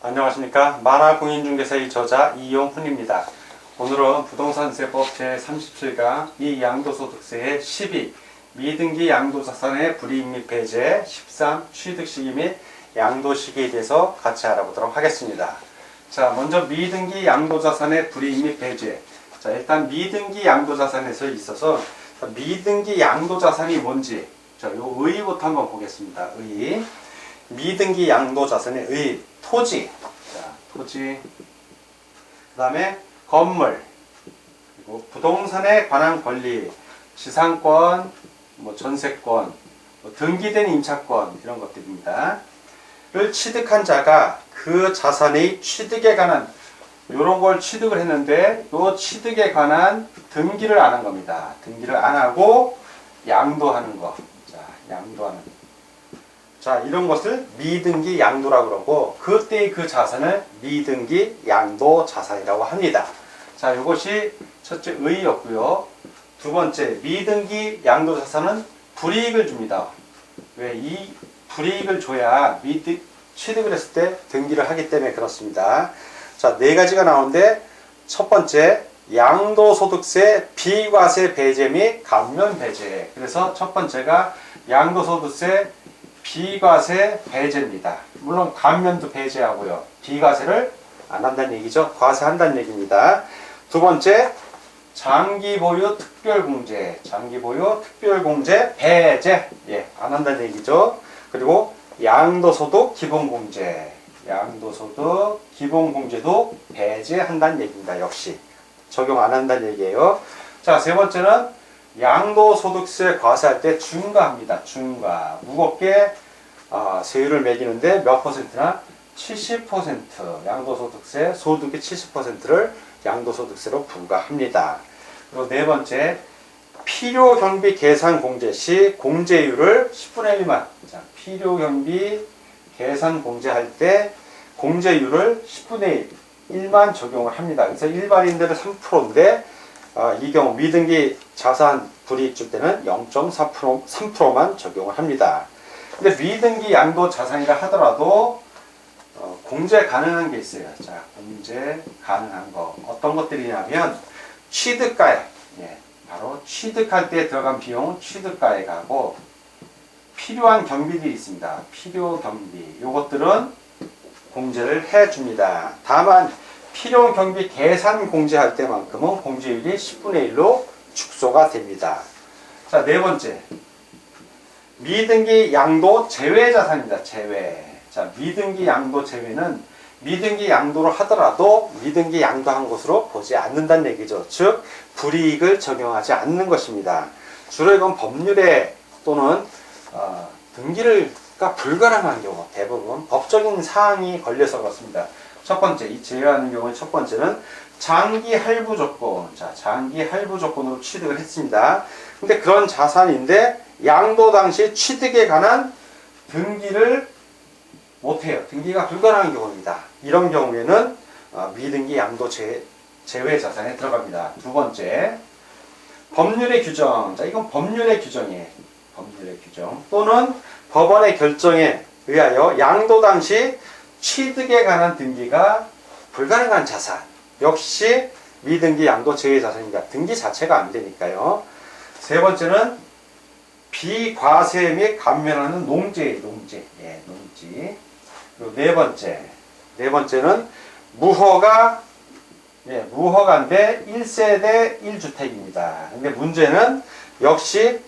안녕하십니까. 만화공인중개사의 저자 이용훈입니다. 오늘은 부동산세법 제37강 이 양도소득세의 12 미등기 양도자산의 불이익 및 배제 13 취득시기 및 양도시기에 대해서 같이 알아보도록 하겠습니다. 자, 먼저 미등기 양도자산의 불이익 및 배제. 자, 일단 미등기 양도자산에서 있어서 미등기 양도자산이 뭔지 자, 요 의의부터 한번 보겠습니다. 의의. 미등기 양도자산의 의의. 토지. 자, 토지. 그 다음에 건물. 그리고 부동산에 관한 권리. 지상권, 전세권, 등기된 임차권 이런 것들입니다. 를 취득한 자가 그 자산의 취득에 관한 이런 걸 취득을 했는데 이 취득에 관한 등기를 안 한 겁니다. 등기를 안 하고 양도하는 거. 자, 양도하는. 자, 이런 것을 미등기 양도라고 그러고 그때의 그 자산을 미등기 양도 자산이라고 합니다. 자, 이것이 첫째 의의였고요. 두 번째, 미등기 양도 자산은 불이익을 줍니다. 왜? 이 불이익을 줘야 취득을 했을 때 등기를 하기 때문에 그렇습니다. 자, 네 가지가 나오는데 첫 번째, 양도소득세 비과세 배제 및 감면 배제. 그래서 첫 번째가 양도소득세 비과세 배제입니다. 물론 감면도 배제하고요. 비과세를 안 한다는 얘기죠. 과세한다는 얘기입니다. 두 번째, 장기보유 특별공제. 장기보유 특별공제 배제. 예, 안 한다는 얘기죠. 그리고 양도소득 기본공제. 양도소득 기본공제도 배제한다는 얘기입니다. 역시 적용 안 한다는 얘기예요. 자, 세 번째는 양도소득세 과세할 때 중과합니다. 중과. 무겁게 세율을 매기는데 몇 퍼센트나 70% 양도소득세 소득의 70%를 양도소득세로 부과합니다. 그리고 네 번째, 필요경비 계산 공제 시 공제율을 10분의 1만. 자, 필요경비 계산 공제할 때 공제율을 10분의 1만 적용을 합니다. 그래서 일반인들은 3%인데 이 경우 미등기 자산 불이익 줄 때는 0.3%만 적용을 합니다. 근데 미등기 양도 자산이라 하더라도 공제 가능한 게 있어요. 자, 공제 가능한 거 어떤 것들이냐면 취득가액. 예, 바로 취득할 때 들어간 비용 취득가액하고 필요한 경비들이 있습니다. 필요 경비. 요것들은 공제를 해줍니다. 다만 필요 경비 계산 공제할 때만큼은 공제율이 10분의 1로 축소가 됩니다. 자, 네 번째, 미등기 양도 제외 자산입니다. 제외. 자, 미등기 양도 제외는 미등기 양도를 하더라도 미등기 양도한 것으로 보지 않는다는 얘기죠. 즉 불이익을 적용하지 않는 것입니다. 주로 이건 법률에 또는 등기가 불가능한 경우 대부분 법적인 사항이 걸려서 그렇습니다. 첫 번째, 이 제외하는 경우에 첫 번째는 장기 할부 조건. 자, 장기 할부 조건으로 취득을 했습니다. 근데 그런 자산인데 양도 당시 취득에 관한 등기를 못해요. 등기가 불가능한 경우입니다. 이런 경우에는 미등기 양도 제외 자산에 들어갑니다. 두 번째, 법률의 규정. 자, 이건 법률의 규정이에요. 법률의 규정. 또는 법원의 결정에 의하여 양도 당시 취득에 관한 등기가 불가능한 자산. 역시 미등기 양도 제외 자산입니다. 등기 자체가 안 되니까요. 세 번째는 비과세 및 감면하는 농지. 예, 농지. 그리고 네 번째는 무허가인데 1세대 1주택입니다. 근데 문제는 역시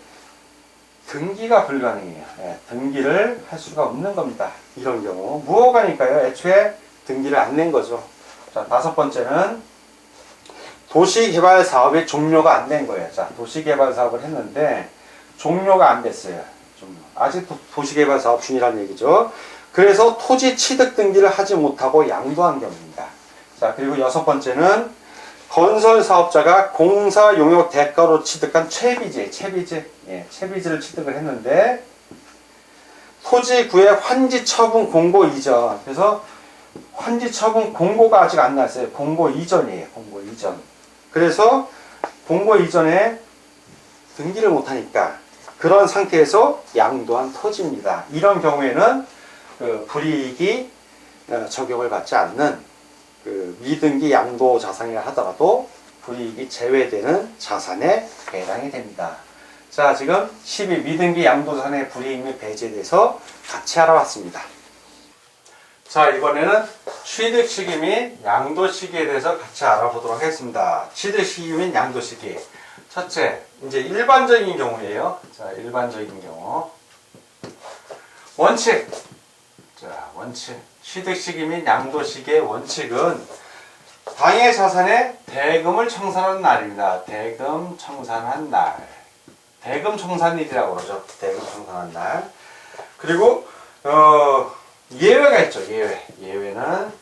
등기가 불가능해요. 예, 등기를 할 수가 없는 겁니다. 이런 경우. 무허가니까요. 애초에 등기를 안 낸 거죠. 자, 다섯 번째는 도시개발 사업이 종료가 안 된 거예요. 자, 도시개발 사업을 했는데 종료가 안 됐어요. 아직도 도시개발 사업 중이라는 얘기죠. 그래서 토지 취득 등기를 하지 못하고 양도한 경우입니다. 자, 그리고 여섯 번째는 건설 사업자가 공사 용역 대가로 취득한 채비지. 예, 채비지를 취득을 했는데 토지 구의 환지 처분 공고 이전. 그래서 환지 처분 공고가 아직 안 났어요. 공고 이전이에요. 공고 이전. 그래서 공고 이전에 등기를 못하니까 그런 상태에서 양도한 토지입니다. 이런 경우에는 그 불이익이 적용을 받지 않는 그 미등기 양도 자산이라 하더라도 불이익이 제외되는 자산에 해당이 됩니다. 자, 지금 12 미등기 양도자산의 불이익 및 배제에 대해서 같이 알아봤습니다. 자, 이번에는 취득 시기 및 양도 시기에 대해서 같이 알아보도록 하겠습니다. 취득 시기 및 양도 시기. 첫째, 이제 일반적인 경우예요. 자, 일반적인 경우. 원칙. 자, 원칙. 취득 시기 및 양도 시기의 원칙은 당해 자산에 대금을 청산한 날입니다. 대금 청산한 날. 대금 청산일이라고 그러죠. 대금 청산한 날. 그리고 예외가 있죠. 예외는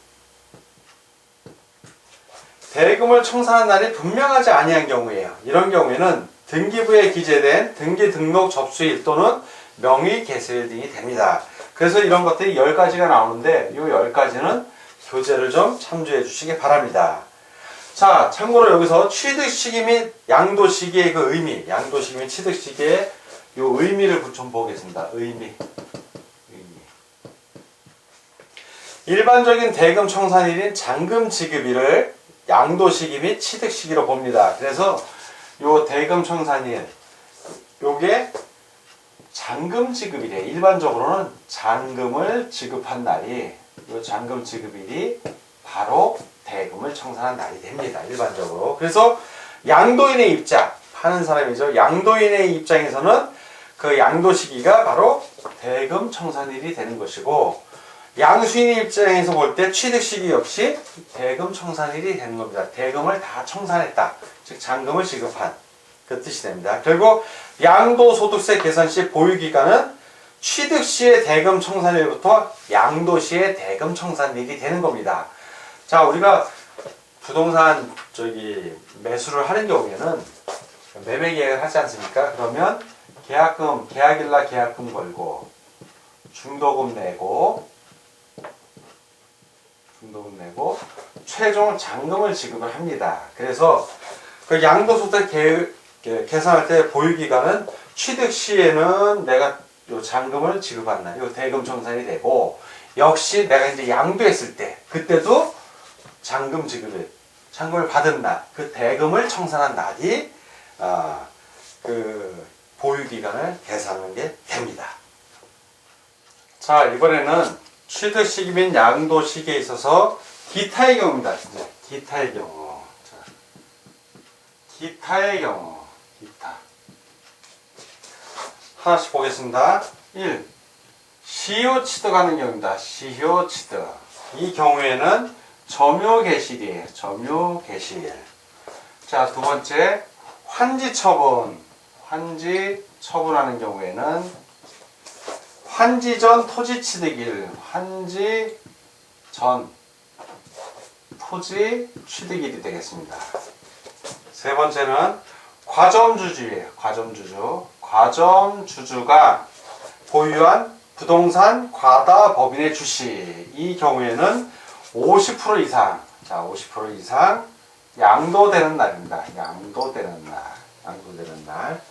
대금을 청산한 날이 분명하지 아니한 경우예요. 이런 경우에는 등기부에 기재된 등기 등록 접수일 또는 명의 개시일 등이 됩니다. 그래서 이런 것들이 10가지가 나오는데 이 10가지는 교재를 좀 참조해 주시기 바랍니다. 자, 참고로 여기서 취득 시기 및 양도 시기의 그 의미, 양도 시기 및 취득 시기의 요 의미를 좀 보겠습니다. 의미. 일반적인 대금 청산일인 잔금 지급일을 양도 시기 및 취득 시기로 봅니다. 그래서 요 대금 청산일, 요게 잔금 지급일이에요. 일반적으로는 잔금을 지급한 날이, 요 잔금 지급일이 바로 대금을 청산한 날이 됩니다. 일반적으로. 그래서 양도인의 입장, 파는 사람이죠. 양도인의 입장에서는 그 양도 시기가 바로 대금 청산일이 되는 것이고, 양수인의 입장에서 볼 때 취득 시기 역시 대금 청산일이 되는 겁니다. 대금을 다 청산했다. 즉 잔금을 지급한 그 뜻이 됩니다. 그리고 양도소득세 계산 시 보유기간은 취득 시의 대금 청산일부터 양도 시의 대금 청산일이 되는 겁니다. 자, 우리가 부동산 매수를 하는 경우에는 매매 계약을 하지 않습니까? 그러면 계약금, 계약일날 계약금 걸고 중도금 내고 최종 잔금을 지급을 합니다. 그래서 그 양도소득 계산할 때 보유기간은 취득 시에는 내가 요 잔금을 지급한 날, 요 대금 청산이 되고, 역시 내가 이제 양도했을 때 그때도 잔금 지급을, 잔금을 받은 날, 그 대금을 청산한 날이 그 보유기간을 계산하는 게 됩니다. 자, 이번에는 취득 시기 및 양도 시기에 있어서 기타의 경우입니다. 기타의 경우. 자, 기타의 경우. 기타. 하나씩 보겠습니다. 1. 시효 취득하는 경우입니다. 시효 취득. 이 경우에는 점유개시일이에요. 점유개시일. 자, 두 번째. 환지 처분. 환지 처분하는 경우에는 환지 전 토지 취득일, 환지 전 토지 취득일이 되겠습니다. 세 번째는 과점주주예요. 과점주주. 과점주주가 보유한 부동산 과다 법인의 주식. 이 경우에는 50% 이상, 자, 50% 이상 양도되는 날입니다. 양도되는 날. 양도되는 날.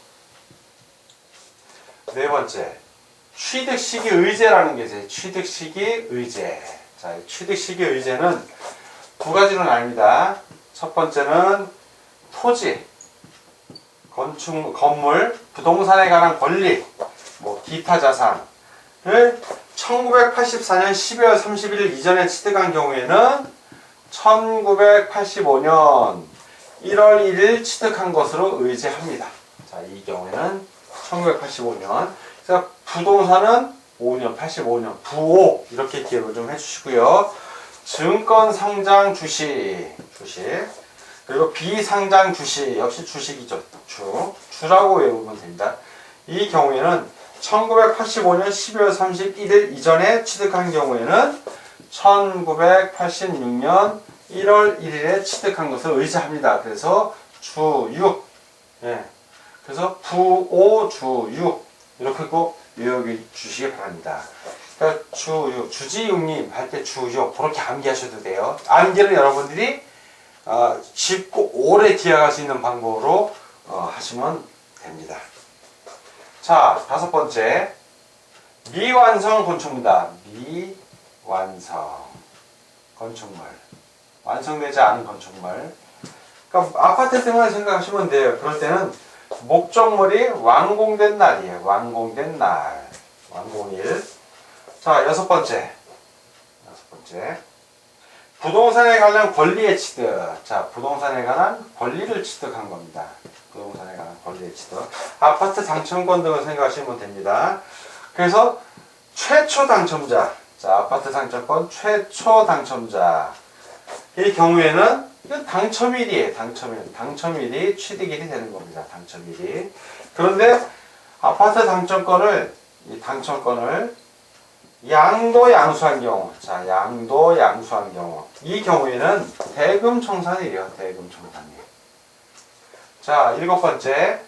네 번째. 취득시기 의제라는 게 있어요. 취득시기 의제. 자, 취득시기 의제는 두 가지로 나뉩니다. 첫 번째는 토지, 건축, 건물, 부동산에 관한 권리, 기타 자산을 1984년 12월 31일 이전에 취득한 경우에는 1985년 1월 1일 취득한 것으로 의제합니다. 자, 이 경우에는 1985년. 그래서 부동산은 5년, 85년, 부호 이렇게 기억을 좀 해주시고요. 증권 상장 주식, 그리고 비상장 주식 역시 주식이죠. 주라고 외우면 됩니다. 이 경우에는 1985년 12월 31일 이전에 취득한 경우에는 1986년 1월 1일에 취득한 것을 의지합니다. 그래서 주6, 그래서 부호 주6 이렇게 꼭 외워 주시기 바랍니다. 그러니까 주6, 주지육림 할 때 주6 그렇게 암기하셔도 돼요. 암기는 여러분들이 쉽고 오래 기억할 수 있는 방법으로 하시면 됩니다. 자, 다섯 번째. 미완성 건축물이다. 미완성 건축물. 완성되지 않은 건축물. 그러니까 아파트 등을 생각하시면 돼요. 그럴 때는 목적물이 완공된 날이에요. 완공된 날. 완공일. 자, 여섯 번째. 부동산에 관한 권리의 취득. 자, 부동산에 관한 권리를 취득한 겁니다. 부동산에 관한 권리의 취득. 아파트 당첨권 등을 생각하시면 됩니다. 그래서 최초 당첨자. 자, 아파트 당첨권 최초 당첨자. 이 경우에는 이건 당첨일이에요. 당첨일이 취득일이 되는 겁니다. 당첨일이. 그런데 아파트 당첨권을 양도 양수한 경우. 자, 양도 양수한 경우. 이 경우에는 대금 청산일이에요. 대금 청산일. 자, 일곱 번째.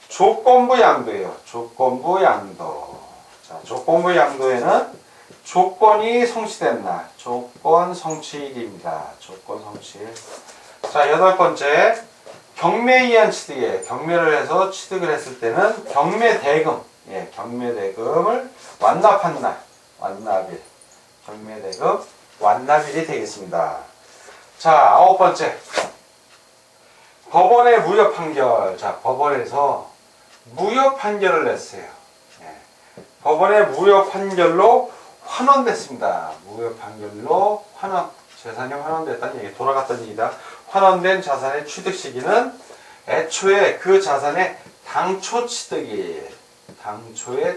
조건부 양도예요. 조건부 양도. 자, 조건부 양도에는 조건이 성취된 날. 조건 성취일입니다. 조건 성취일. 자, 여덟 번째. 경매에 의한 취득이에요. 경매를 해서 취득을 했을 때는 경매대금. 예, 경매대금을 완납한 날. 완납일. 경매대금 완납일이 되겠습니다. 자, 아홉 번째. 법원의 무효 판결. 자, 법원에서 무효 판결을 냈어요. 예. 법원의 무효 판결로 환원됐습니다. 무효 판결로 환원. 재산이 환원됐다는 얘기, 돌아갔다는 얘기다. 환원된 자산의 취득 시기는 애초에 그 자산의 당초에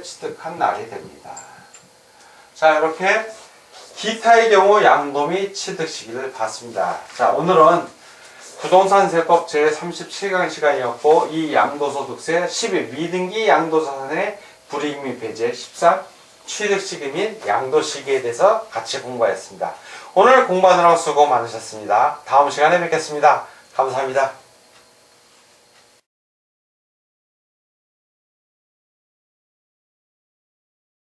취득한 날이 됩니다. 자, 이렇게 기타의 경우 양도 및 취득 시기를 봤습니다. 자, 오늘은 부동산세법 제37강 시간이었고, 이 양도소득세 12 미등기 양도자산의 불이익 및 배제 13 취득 시기 및 양도 시기에 대해서 같이 공부하였습니다. 오늘 공부하느라고 수고 많으셨습니다. 다음 시간에 뵙겠습니다. 감사합니다.